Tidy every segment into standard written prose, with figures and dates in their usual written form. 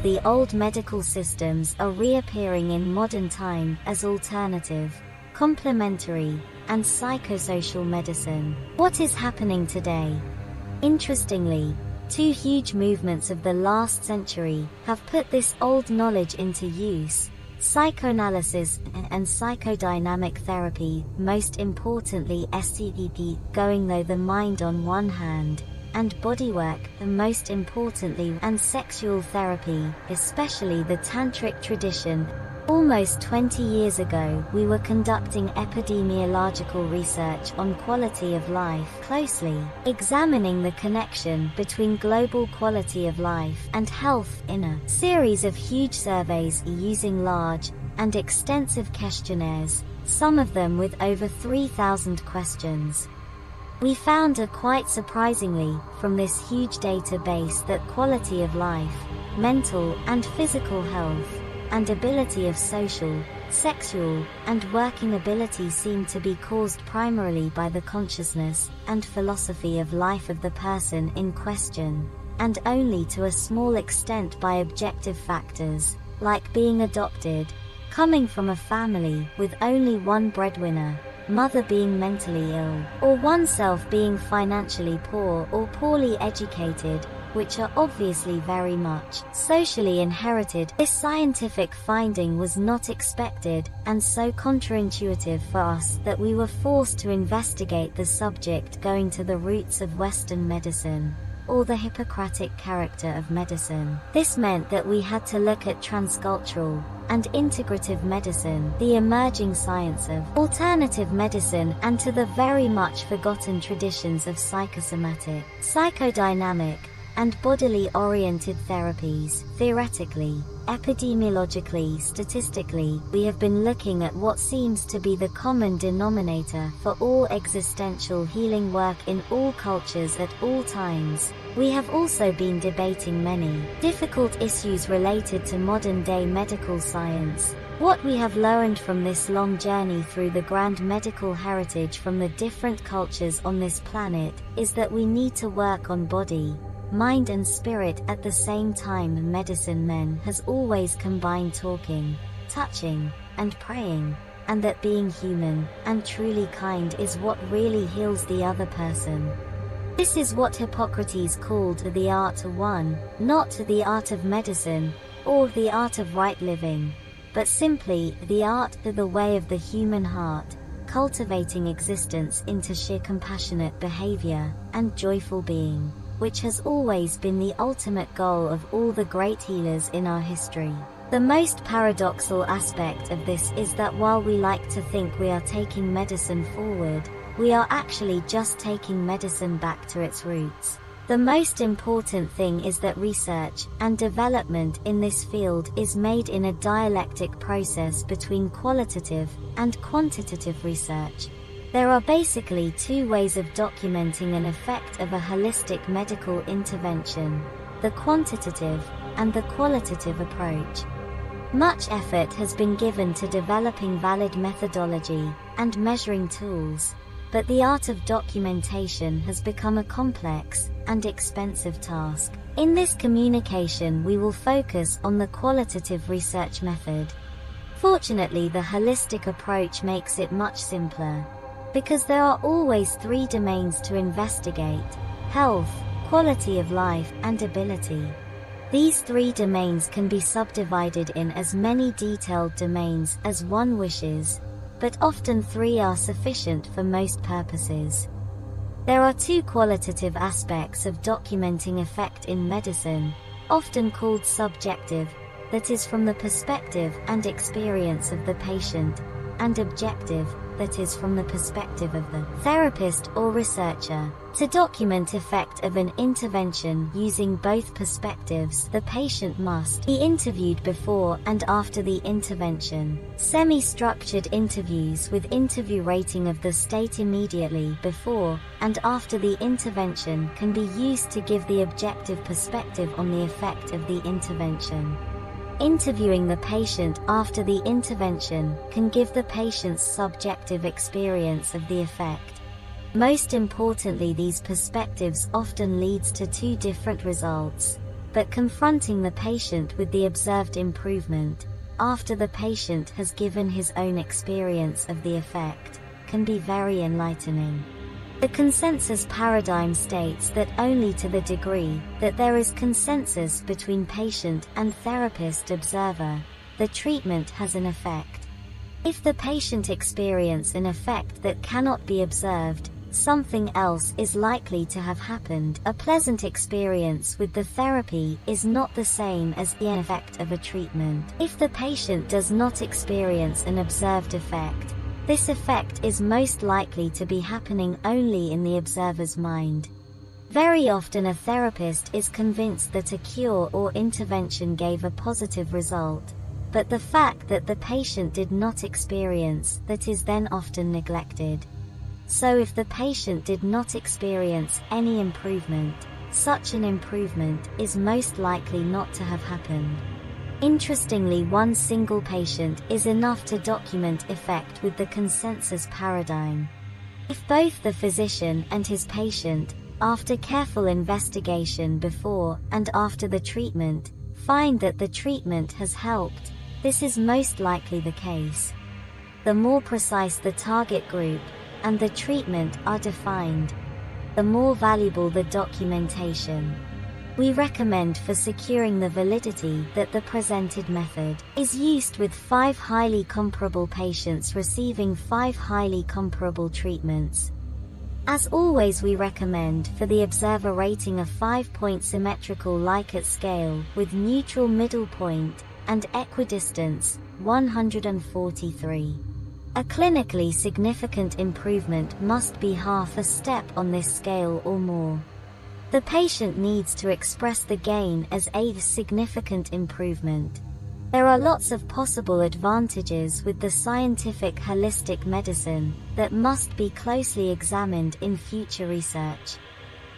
the old medical systems are reappearing in modern time as alternative, complementary, and psychosocial medicine. What is happening today? Interestingly, two huge movements of the last century have put this old knowledge into use: psychoanalysis and psychodynamic therapy, most importantly SCTP, going though the mind on one hand, and bodywork, most importantly, and sexual therapy, especially the tantric tradition. Almost 20 years ago, we were conducting epidemiological research on quality of life, closely examining the connection between global quality of life and health in a series of huge surveys using large and extensive questionnaires, some of them with over 3,000 questions. We found quite surprisingly, from this huge database, that quality of life, mental and physical health, and ability of social, sexual, and working ability seem to be caused primarily by the consciousness and philosophy of life of the person in question, and only to a small extent by objective factors, like being adopted, coming from a family with only one breadwinner, mother being mentally ill, or oneself being financially poor or poorly educated, which are obviously very much socially inherited. This scientific finding was not expected, and so counterintuitive for us that we were forced to investigate the subject, going to the roots of Western medicine, or the Hippocratic character of medicine. This meant that we had to look at transcultural and integrative medicine, the emerging science of alternative medicine, and to the very much forgotten traditions of psychosomatic, psychodynamic, and bodily-oriented therapies. Theoretically, epidemiologically, statistically, we have been looking at what seems to be the common denominator for all existential healing work in all cultures at all times. We have also been debating many difficult issues related to modern-day medical science. What we have learned from this long journey through the grand medical heritage from the different cultures on this planet is that we need to work on body, mind and spirit at the same time. Medicine men has always combined talking, touching, and praying, and that being human and truly kind is what really heals the other person. This is what Hippocrates called the art one, not the art of medicine, or the art of right living, but simply the art, the way of the human heart, cultivating existence into sheer compassionate behavior and joyful being, which has always been the ultimate goal of all the great healers in our history. The most paradoxical aspect of this is that while we like to think we are taking medicine forward, we are actually just taking medicine back to its roots. The most important thing is that research and development in this field is made in a dialectic process between qualitative and quantitative research. There are basically two ways of documenting an effect of a holistic medical intervention: the quantitative and the qualitative approach. Much effort has been given to developing valid methodology and measuring tools, but the art of documentation has become a complex and expensive task. In this communication, we will focus on the qualitative research method. Fortunately, the holistic approach makes it much simpler, because there are always three domains to investigate: health, quality of life, and ability. These three domains can be subdivided in as many detailed domains as one wishes, but often three are sufficient for most purposes. There are two qualitative aspects of documenting effect in medicine, often called subjective, that is from the perspective and experience of the patient, and objective, that is from the perspective of the therapist or researcher. To document effect of an intervention using both perspectives, the patient must be interviewed before and after the intervention. Semi-structured interviews with interview rating of the state immediately before and after the intervention can be used to give the objective perspective on the effect of the intervention. Interviewing the patient after the intervention can give the patient's subjective experience of the effect. Most importantly, these perspectives often leads to two different results. but confronting the patient with the observed improvement, after the patient has given his own experience of the effect, can be very enlightening. The consensus paradigm states that only to the degree that there is consensus between patient and therapist observer, the treatment has an effect. If the patient experiences an effect that cannot be observed, something else is likely to have happened. A pleasant experience with the therapy is not the same as the effect of a treatment. If the patient does not experience an observed effect, this effect is most likely to be happening only in the observer's mind. Very often a therapist is convinced that a cure or intervention gave a positive result, but the fact that the patient did not experience that is then often neglected. So if the patient did not experience any improvement, such an improvement is most likely not to have happened. Interestingly, one single patient is enough to document effect with the consensus paradigm. If both the physician and his patient, after careful investigation before and after the treatment, find that the treatment has helped, this is most likely the case. The more precise the target group and the treatment are defined, the more valuable the documentation. We recommend for securing the validity that the presented method is used with 5 highly comparable patients receiving 5 highly comparable treatments. As always, we recommend for the observer rating a 5-point symmetrical Likert scale with neutral middle point and equidistance 143. A clinically significant improvement must be half a step on this scale or more. The patient needs to express the gain as a significant improvement. There are lots of possible advantages with the scientific holistic medicine that must be closely examined in future research.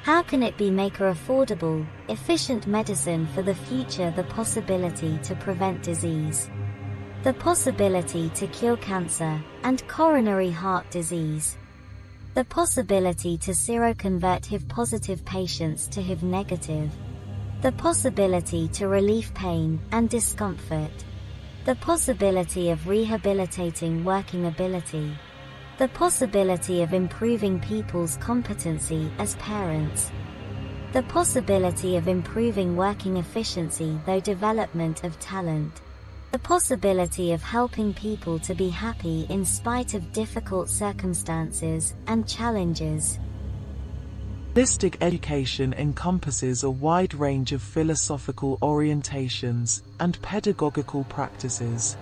How can it be maker affordable, efficient medicine for the future? The possibility to prevent disease. The possibility to cure cancer and coronary heart disease. The possibility to seroconvert HIV-positive patients to HIV-negative. The possibility to relieve pain and discomfort. The possibility of rehabilitating working ability. The possibility of improving people's competency as parents. The possibility of improving working efficiency through development of talent. The possibility of helping people to be happy in spite of difficult circumstances and challenges. Holistic education encompasses a wide range of philosophical orientations and pedagogical practices.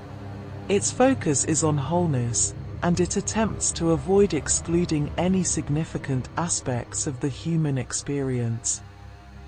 Its focus is on wholeness, and it attempts to avoid excluding any significant aspects of the human experience.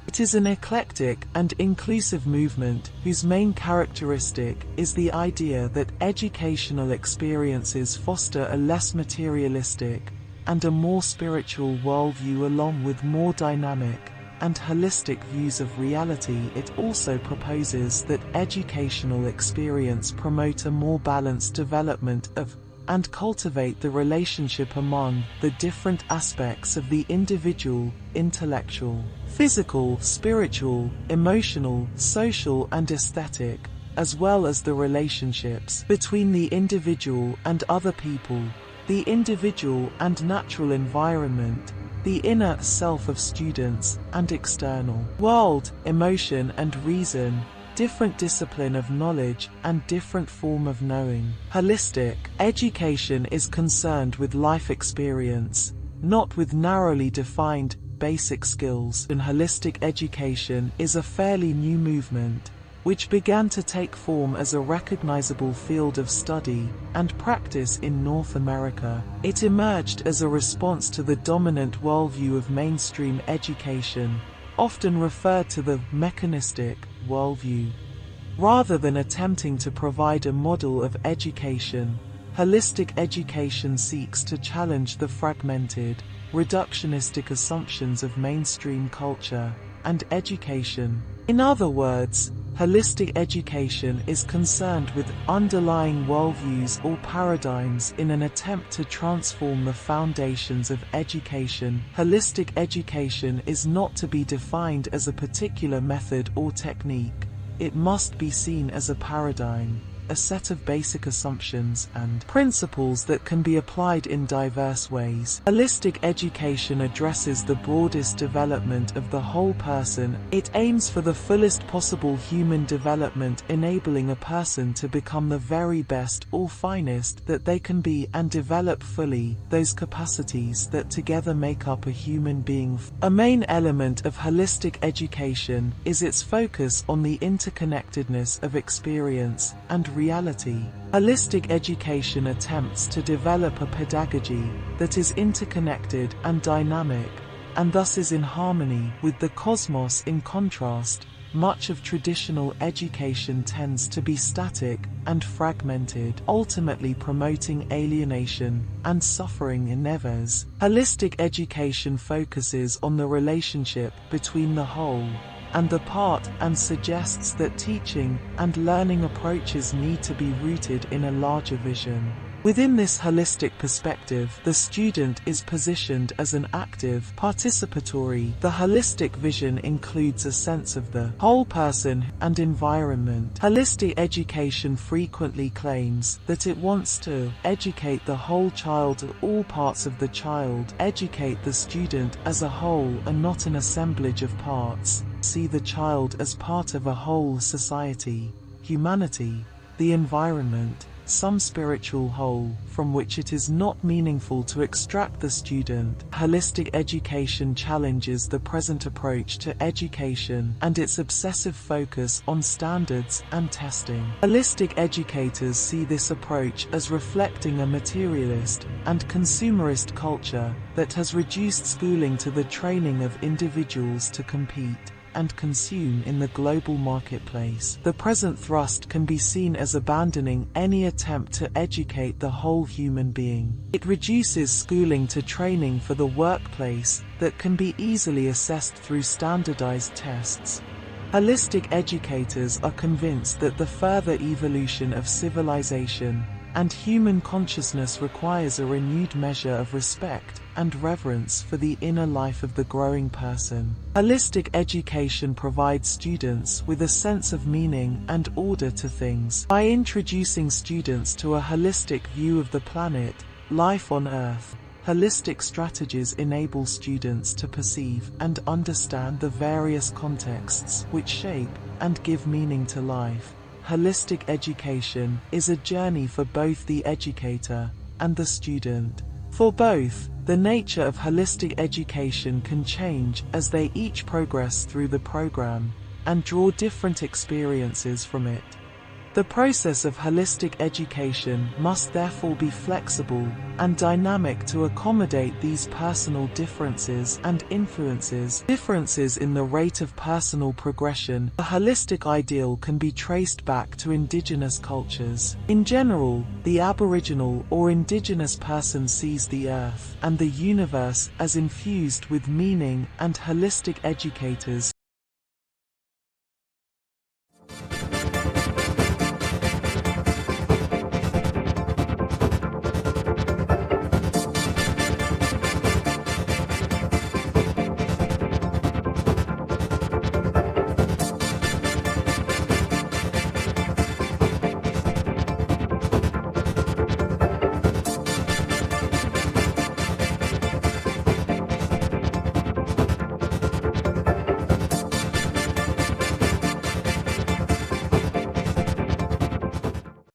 It is an eclectic and inclusive movement whose main characteristic is the idea that educational experiences foster a less materialistic and a more spiritual worldview along with more dynamic and holistic views of reality. It also proposes that educational experience promote a more balanced development of and cultivate the relationship among the different aspects of the individual, intellectual, physical, spiritual, emotional, social and aesthetic, as well as the relationships between the individual and other people, the individual and natural environment, the inner self of students and external world, emotion and reason, different discipline of knowledge and different form of knowing. Holistic education is concerned with life experience, not with narrowly defined basic skills. And holistic education is a fairly new movement, which began to take form as a recognizable field of study and practice in North America. It emerged as a response to the dominant worldview of mainstream education, often referred to the mechanistic worldview. Rather than attempting to provide a model of education, holistic education seeks to challenge the fragmented, reductionistic assumptions of mainstream culture and education. In other words, Holistic education is concerned with underlying worldviews or paradigms in an attempt to transform the foundations of education. Holistic education is not to be defined as a particular method or technique. It must be seen as a paradigm, a set of basic assumptions and principles that can be applied in diverse ways. Holistic education addresses the broadest development of the whole person. It aims for the fullest possible human development, enabling a person to become the very best or finest that they can be and develop fully those capacities that together make up a human being. A main element of holistic education is its focus on the interconnectedness of experience and reality. Holistic education attempts to develop a pedagogy that is interconnected and dynamic, and thus is in harmony with the cosmos. In contrast, much of traditional education tends to be static and fragmented, ultimately promoting alienation and suffering in others. Holistic education focuses on the relationship between the whole and the part and suggests that teaching and learning approaches need to be rooted in a larger vision. Within this holistic perspective, the student is positioned as an active, participatory. The holistic vision includes a sense of the whole person and environment. Holistic education frequently claims that it wants to educate the whole child, all parts of the child, educate the student as a whole and not an assemblage of parts. See the child as part of a whole society, humanity, the environment, some spiritual whole, from which it is not meaningful to extract the student. Holistic education challenges the present approach to education and its obsessive focus on standards and testing. Holistic educators see this approach as reflecting a materialist and consumerist culture that has reduced schooling to the training of individuals to compete and consume in the global marketplace. The present thrust can be seen as abandoning any attempt to educate the whole human being. It reduces schooling to training for the workplace that can be easily assessed through standardized tests. Holistic educators are convinced that the further evolution of civilization and human consciousness requires a renewed measure of respect and reverence for the inner life of the growing person. Holistic education provides students with a sense of meaning and order to things. By introducing students to a holistic view of the planet, life on Earth, holistic strategies enable students to perceive and understand the various contexts which shape and give meaning to life. Holistic education is a journey for both the educator and the student. For both, the nature of holistic education can change as they each progress through the program and draw different experiences from it. The process of holistic education must therefore be flexible and dynamic to accommodate these personal differences and influences. Differences in the rate of personal progression. The holistic ideal can be traced back to indigenous cultures. In general, the Aboriginal or indigenous person sees the earth and the universe as infused with meaning, and holistic educators